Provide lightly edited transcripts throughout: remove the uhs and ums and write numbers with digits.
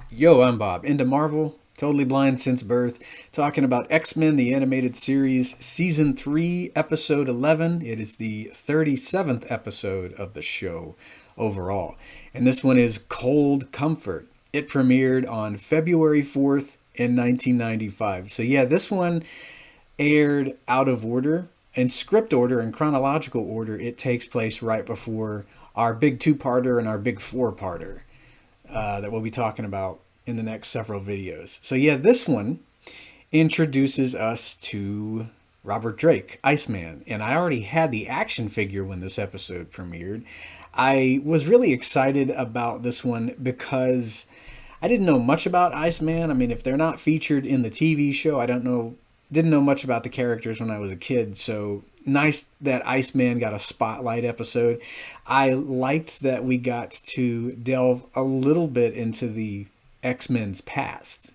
Yo, I'm Bob. Into Marvel, totally blind since birth. Talking about X-Men, the animated series, Season 3, Episode 11. It is the 37th episode of the show overall. And this one is Cold Comfort. It premiered on February 4th in 1995. So yeah, this one aired out of order. In script order and chronological order, it takes place right before our big two-parter and our big four-parter that we'll be talking about in the next several videos. So yeah, this one introduces us to Robert Drake, Iceman, and I already had the action figure when this episode premiered. I was really excited about this one because I didn't know much about Iceman. I mean, if they're not featured in the TV show, I don't know, didn't know much about the characters when I was a kid. So nice that Iceman got a spotlight episode. I liked that we got to delve a little bit into the X-Men's past.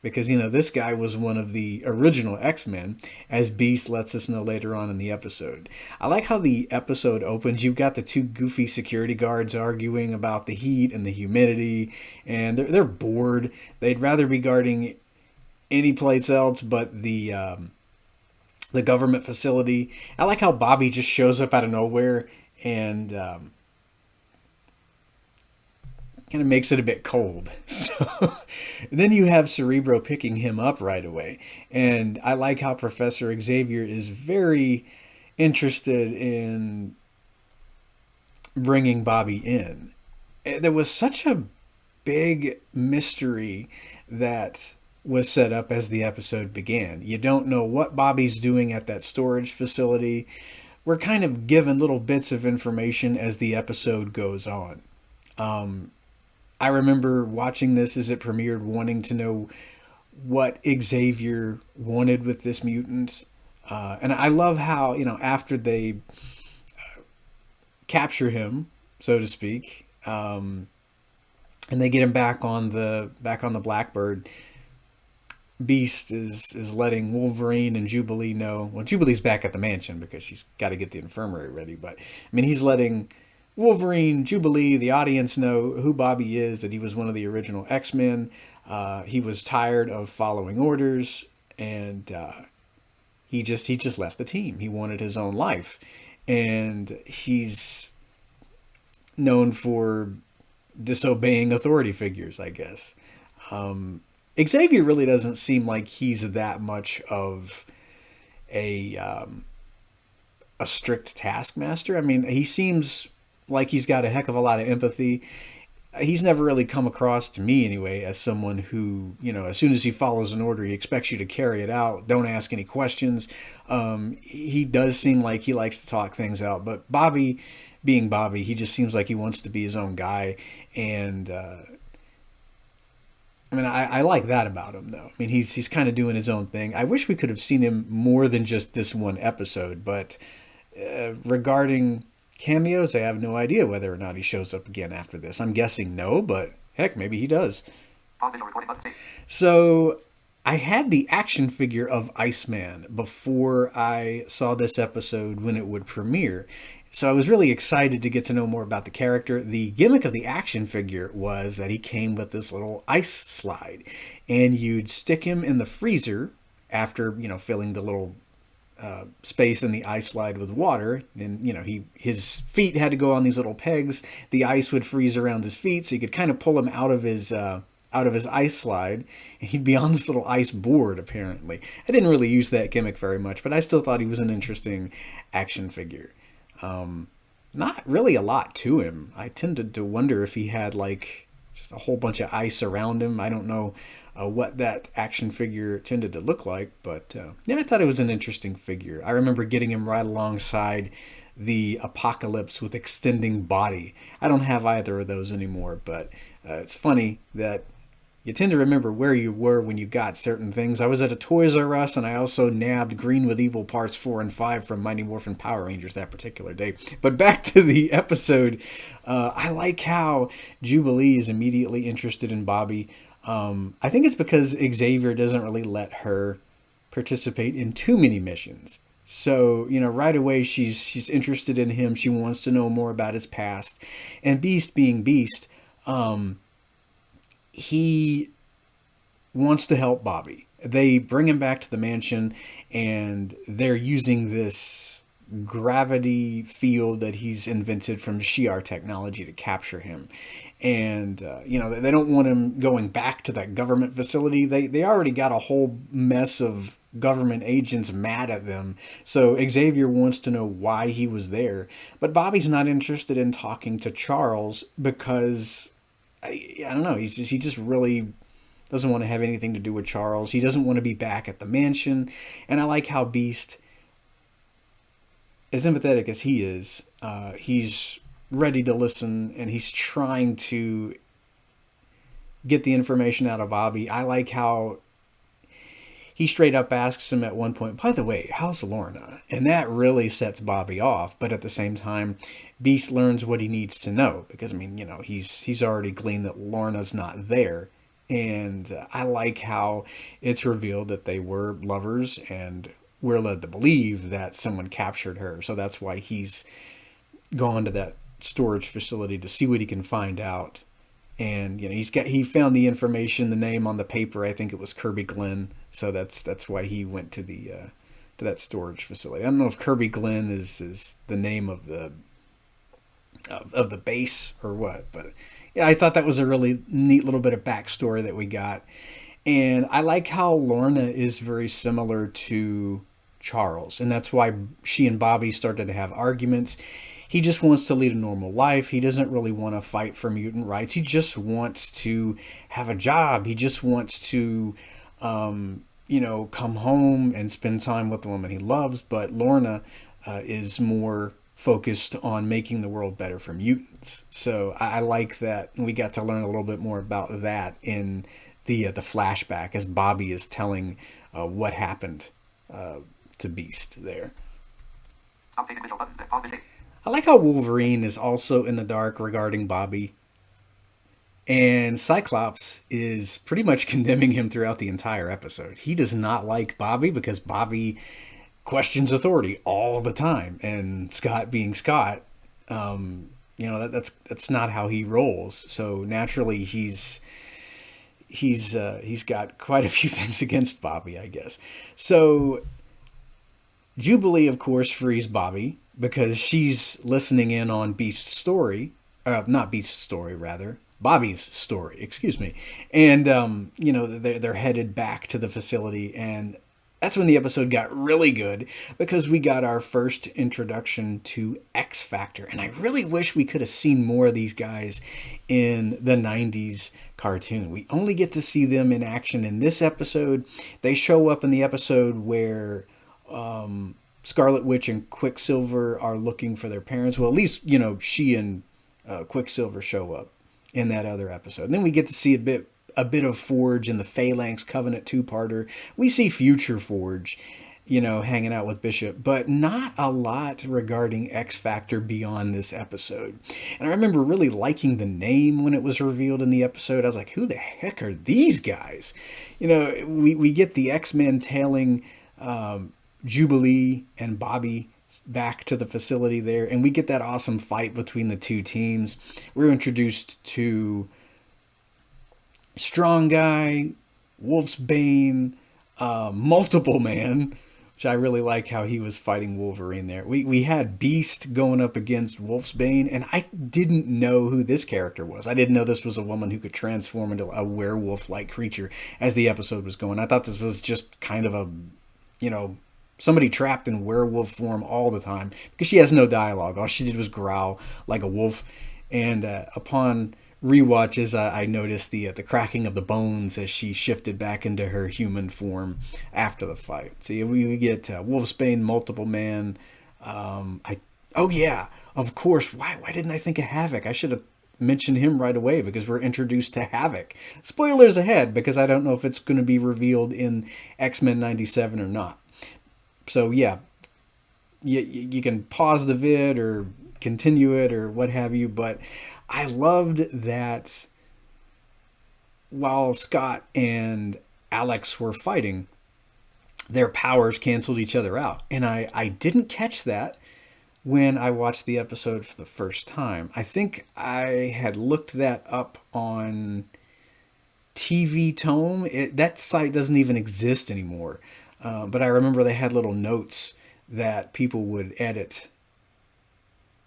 Because, this guy was one of the original X-Men, as Beast lets us know later on in the episode. I like how the episode opens. You've got the two goofy security guards arguing about the heat and the humidity, and they're bored. They'd rather be guarding any place else but the government facility. I like how Bobby just shows up out of nowhere and kind of makes it a bit cold. So then you have Cerebro picking him up right away. And I like how Professor Xavier is very interested in bringing Bobby in. There was such a big mystery that was set up as the episode began. You don't know what Bobby's doing at that storage facility. We're kind of given little bits of information as the episode goes on. I remember watching this as it premiered, wanting to know what Xavier wanted with this mutant. And I love how, after they capture him, so to speak, and they get him back on the Blackbird, Beast is letting Wolverine and Jubilee know. Well, Jubilee's back at the mansion because she's got to get the infirmary ready. But I mean, he's letting Wolverine, Jubilee, the audience know who Bobby is. That he was one of the original X-Men. He was tired of following orders, and he just left the team. He wanted his own life, and he's known for disobeying authority figures, I guess. Xavier really doesn't seem like he's that much of a strict taskmaster. I mean, he seems like he's got a heck of a lot of empathy. He's never really come across to me anyway as someone who, as soon as he follows an order, he expects you to carry it out. Don't ask any questions. He does seem like he likes to talk things out, but Bobby, being Bobby, he just seems like he wants to be his own guy. And I mean, I like that about him, though. I mean, he's kind of doing his own thing. I wish we could have seen him more than just this one episode, but regarding cameos, I have no idea whether or not he shows up again after this. I'm guessing no, but heck, maybe he does. So I had the action figure of Iceman before I saw this episode when it would premiere. So I was really excited to get to know more about the character. The gimmick of the action figure was that he came with this little ice slide, and you'd stick him in the freezer after, filling the little space in the ice slide with water. And his feet had to go on these little pegs. The ice would freeze around his feet, so you could kind of pull him out of his ice slide, and he'd be on this little ice board. Apparently, I didn't really use that gimmick very much, but I still thought he was an interesting action figure. Not really a lot to him. I tended to wonder if he had like just a whole bunch of ice around him. I don't know what that action figure tended to look like, but yeah, I thought it was an interesting figure. I remember getting him right alongside the Apocalypse with extending body. I don't have either of those anymore, but it's funny that you tend to remember where you were when you got certain things. I was at a Toys R Us, and I also nabbed Green with Evil Parts 4 and 5 from Mighty Morphin Power Rangers that particular day. But back to the episode, I like how Jubilee is immediately interested in Bobby. I think it's because Xavier doesn't really let her participate in too many missions. So, right away she's interested in him. She wants to know more about his past. And Beast being Beast, he wants to help Bobby. They bring him back to the mansion, and they're using this gravity field that he's invented from Shi'ar technology to capture him. And, they don't want him going back to that government facility. They already got a whole mess of government agents mad at them. So Xavier wants to know why he was there. But Bobby's not interested in talking to Charles because, I don't know, he just really doesn't want to have anything to do with Charles. He doesn't want to be back at the mansion. And I like how Beast, as empathetic as he is, he's ready to listen, and he's trying to get the information out of Bobby. I like how he straight up asks him at one point, by the way, how's Lorna? And that really sets Bobby off. But at the same time, Beast learns what he needs to know because, he's already gleaned that Lorna's not there. And I like how it's revealed that they were lovers, and we're led to believe that someone captured her. So that's why he's gone to that storage facility to see what he can find out. And he found the information, the name on the paper. I think it was Kirby Glen. So that's why he went to to that storage facility. I don't know if Kirby Glen is the name of the base or what, but yeah, I thought that was a really neat little bit of backstory that we got. And I like how Lorna is very similar to Charles, and that's why she and Bobby started to have arguments. He just wants to lead a normal life. He doesn't really want to fight for mutant rights. He just wants to have a job. He just wants to, come home and spend time with the woman he loves. But Lorna is more focused on making the world better for mutants. So I like that we got to learn a little bit more about that in the flashback as Bobby is telling what happened to Beast there. I like how Wolverine is also in the dark regarding Bobby. And Cyclops is pretty much condemning him throughout the entire episode. He does not like Bobby because Bobby questions authority all the time. And Scott being Scott, that's not how he rolls. So naturally he's got quite a few things against Bobby, I guess. So Jubilee, of course, frees Bobby because she's listening in on Beast's story. Not Beast's story, rather. Bobby's story, excuse me. And, they're headed back to the facility. And that's when the episode got really good because we got our first introduction to X Factor. And I really wish we could have seen more of these guys in the 90s cartoon. We only get to see them in action in this episode. They show up in the episode where Scarlet Witch and Quicksilver are looking for their parents. Well, at least, she and Quicksilver show up in that other episode. And then we get to see a bit of Forge in the Phalanx Covenant two-parter. We see future Forge, hanging out with Bishop, but not a lot regarding X Factor beyond this episode. And I remember really liking the name when it was revealed in the episode. I was like, who the heck are these guys? We get the X-Men tailing Jubilee and Bobby back to the facility there, and we get that awesome fight between the two teams. We're introduced to Strong Guy, Wolf's Bane, Multiple Man, which I really like how he was fighting Wolverine there. We had Beast going up against Wolf's Bane, and I didn't know who this character was. I didn't know this was a woman who could transform into a werewolf-like creature as the episode was going. I thought this was just kind of a, somebody trapped in werewolf form all the time because she has no dialogue. All she did was growl like a wolf. And upon rewatches, I noticed the cracking of the bones as she shifted back into her human form after the fight. So we get Wolfsbane, Multiple Man. Of course. Why didn't I think of Havoc? I should have mentioned him right away because we're introduced to Havoc. Spoilers ahead because I don't know if it's going to be revealed in X-Men 97 or not. So yeah, you can pause the vid or continue it or what have you, but I loved that while Scott and Alex were fighting, their powers canceled each other out. And I didn't catch that when I watched the episode for the first time. I think I had looked that up on TV tome. That site doesn't even exist anymore. But I remember they had little notes that people would edit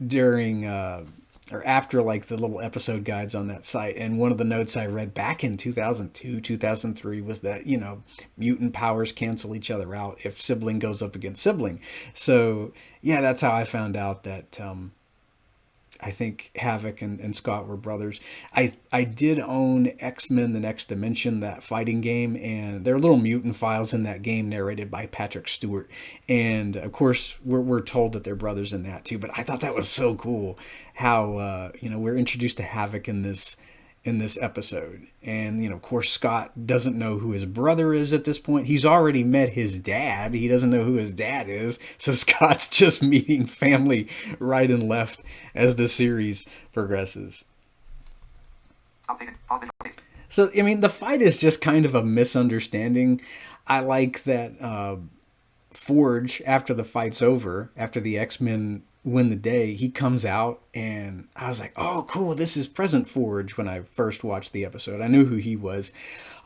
during or after like the little episode guides on that site. And one of the notes I read back in 2002, 2003 was that, mutant powers cancel each other out if sibling goes up against sibling. So yeah, that's how I found out that I think Havoc and Scott were brothers. I did own X-Men The Next Dimension, that fighting game, and there are little mutant files in that game narrated by Patrick Stewart. And of course, we're told that they're brothers in that too. But I thought that was so cool how, we're introduced to Havoc in this episode. And, of course, Scott doesn't know who his brother is at this point. He's already met his dad. He doesn't know who his dad is. So Scott's just meeting family right and left as the series progresses. So, the fight is just kind of a misunderstanding. I like that Forge, after the fight's over, after the X-Men win the day, he comes out, and I was like, oh, cool, this is Present Forge. When I first watched the episode, I knew who he was.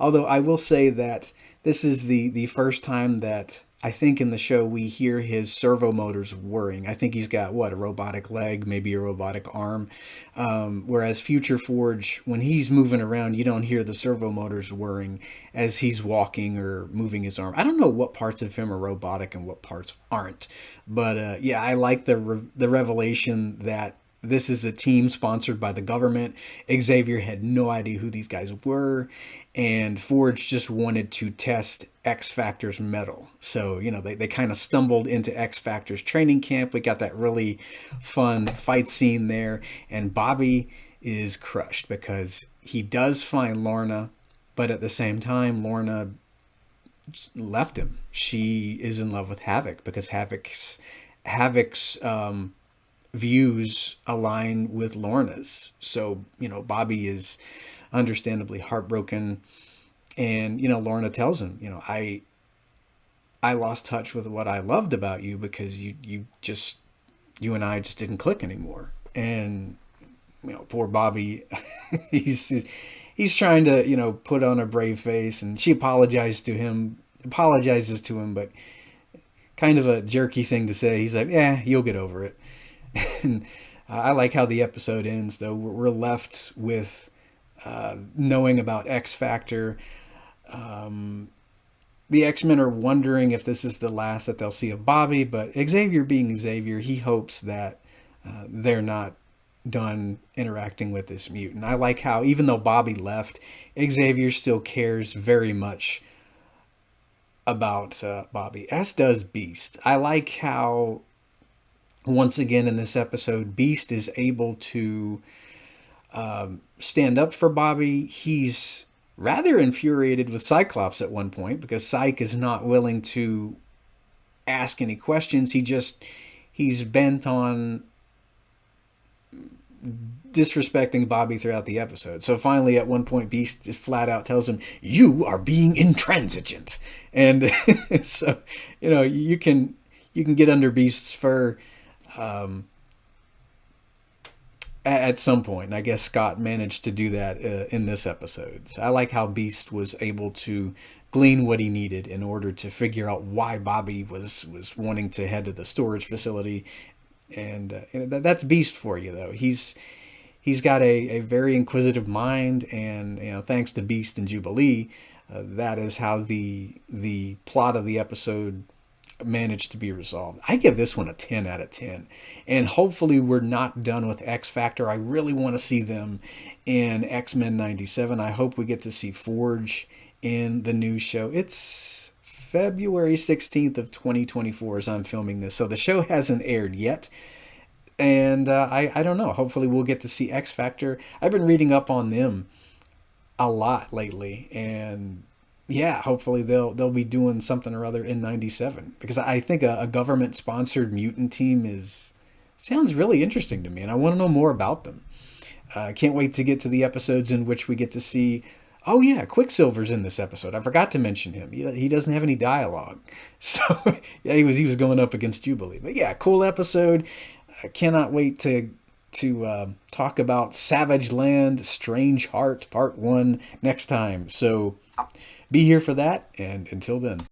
Although I will say that this is the first time that I think in the show we hear his servo motors whirring. I think he's got, a robotic leg, maybe a robotic arm. Whereas Future Forge, when he's moving around, you don't hear the servo motors whirring as he's walking or moving his arm. I don't know what parts of him are robotic and what parts aren't. But yeah, I like the revelation that this is a team sponsored by the government. Xavier had no idea who these guys were, and Forge just wanted to test X Factor's mettle. So, they kind of stumbled into X Factor's training camp. We got that really fun fight scene there, and Bobby is crushed because he does find Lorna, but at the same time, Lorna left him. She is in love with Havoc because Havoc's views align with Lorna's. So, Bobby is understandably heartbroken, and, Lorna tells him, I lost touch with what I loved about you because you and I just didn't click anymore. And, poor Bobby, he's trying to, put on a brave face, and she apologizes to him, but kind of a jerky thing to say. He's like, yeah, you'll get over it. And I like how the episode ends, though. We're left with knowing about X Factor. The X-Men are wondering if this is the last that they'll see of Bobby, but Xavier being Xavier, he hopes that they're not done interacting with this mutant. I like how, even though Bobby left, Xavier still cares very much about Bobby, as does Beast. I like how, once again in this episode, Beast is able to stand up for Bobby. He's rather infuriated with Cyclops at one point because Cyke is not willing to ask any questions. He's bent on disrespecting Bobby throughout the episode. So finally, at one point, Beast flat out tells him, "You are being intransigent." And so, you can get under Beast's fur at some point, and I guess Scott managed to do that in this episode. So I like how Beast was able to glean what he needed in order to figure out why Bobby was wanting to head to the storage facility, and that's Beast for you, though. He's got a very inquisitive mind, and thanks to Beast and Jubilee, that is how the plot of the episode managed to be resolved. I give this one a 10 out of 10. And hopefully we're not done with X Factor. I really want to see them in X-Men 97. I hope we get to see Forge in the new show. It's February 16th of 2024 as I'm filming this. So the show hasn't aired yet. And I don't know. Hopefully we'll get to see X Factor. I've been reading up on them a lot lately, and yeah, hopefully they'll be doing something or other in 97, because I think a government sponsored mutant team sounds really interesting to me, and I want to know more about them. I can't wait to get to the episodes in which we get to see, oh yeah, Quicksilver's in this episode. I forgot to mention him. He doesn't have any dialogue. So yeah, he was going up against Jubilee. But yeah, cool episode. I cannot wait to to talk about Savage Land, Strange Heart, Part 1 next time. So be here for that, and until then.